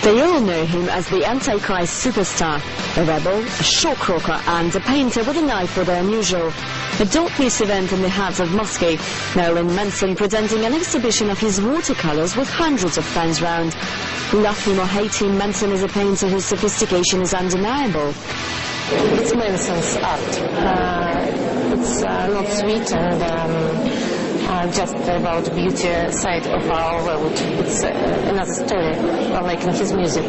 They all know him as the Antichrist superstar, a rebel, a shock rocker and a painter with an eye for the unusual. A don't-miss event in the heart of Moscow, Marilyn Manson presenting an exhibition of his watercolours with hundreds of fans round. Love him or hate him, Manson is a painter whose sophistication is undeniable. It's Manson's art. It's not sweet and just about beauty side of our world. It's another story, like in his music.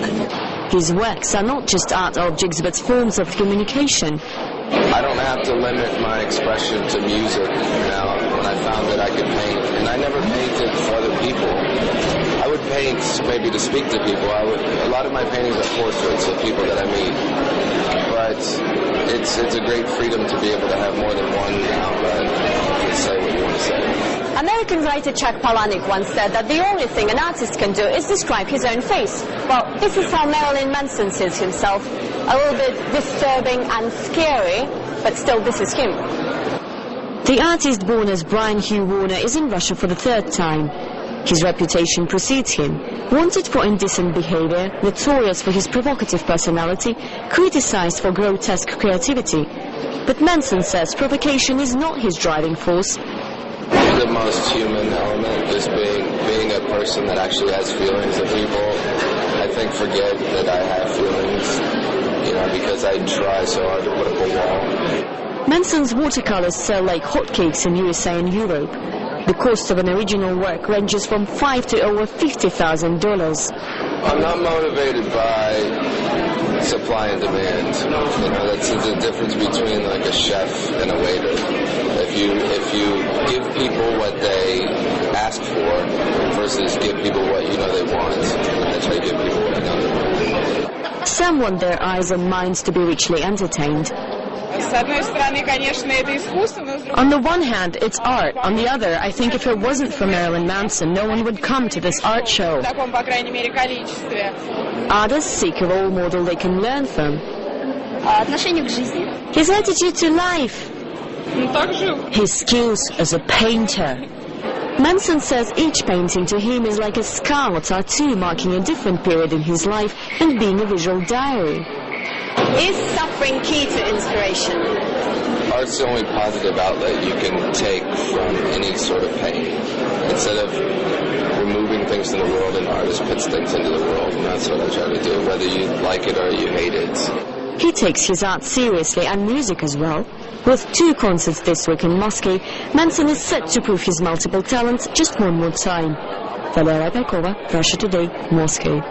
His works are not just art objects but forms of communication. I don't have to limit my expression to music now. When I found that I could paint, and I never painted for other people. I would paint maybe to speak to people. A lot of my paintings are portraits of people that I meet. But it's a great freedom to be able to have more than one outlet and say what you want to say. American writer Chuck Palahniuk once said that the only thing an artist can do is describe his own face. Well, this is how Marilyn Manson sees himself. A little bit disturbing and scary, but still this is him. The artist born as Brian Hugh Warner is in Russia for the third time. His reputation precedes him. Wanted for indecent behavior, notorious for his provocative personality, criticized for grotesque creativity. But Manson says provocation is not his driving force. The most human element is being a person that actually has feelings. That people, I think, forget that I have feelings, because I try so hard to put up a wall. Manson's watercolors sell like hotcakes in USA and Europe. The cost of an original work ranges from $5,000 to over $50,000. I'm not motivated by supply and demand. That's the difference between like a chef and a waiter. If you give people what they ask for versus give people what they want, I try to give people what they want. Some want their eyes and minds to be richly entertained. On the one hand, it's art. On the other, I think if it wasn't for Marilyn Manson, no one would come to this art show. Others seek a role model they can learn from. His attitude to life. His skills as a painter. Manson says each painting to him is like a scar or tattoo marking a different period in his life and being a visual diary. Is suffering key to inspiration? Art's the only positive outlet you can take from any sort of pain. Instead of removing things from the world, an artist puts things into the world, and that's what I try to do, whether you like it or you hate it. He takes his art seriously and music as well. With 2 concerts this week in Moscow, Manson is set to prove his multiple talents just one more time. Valeria Pekova, Russia Today, Moscow.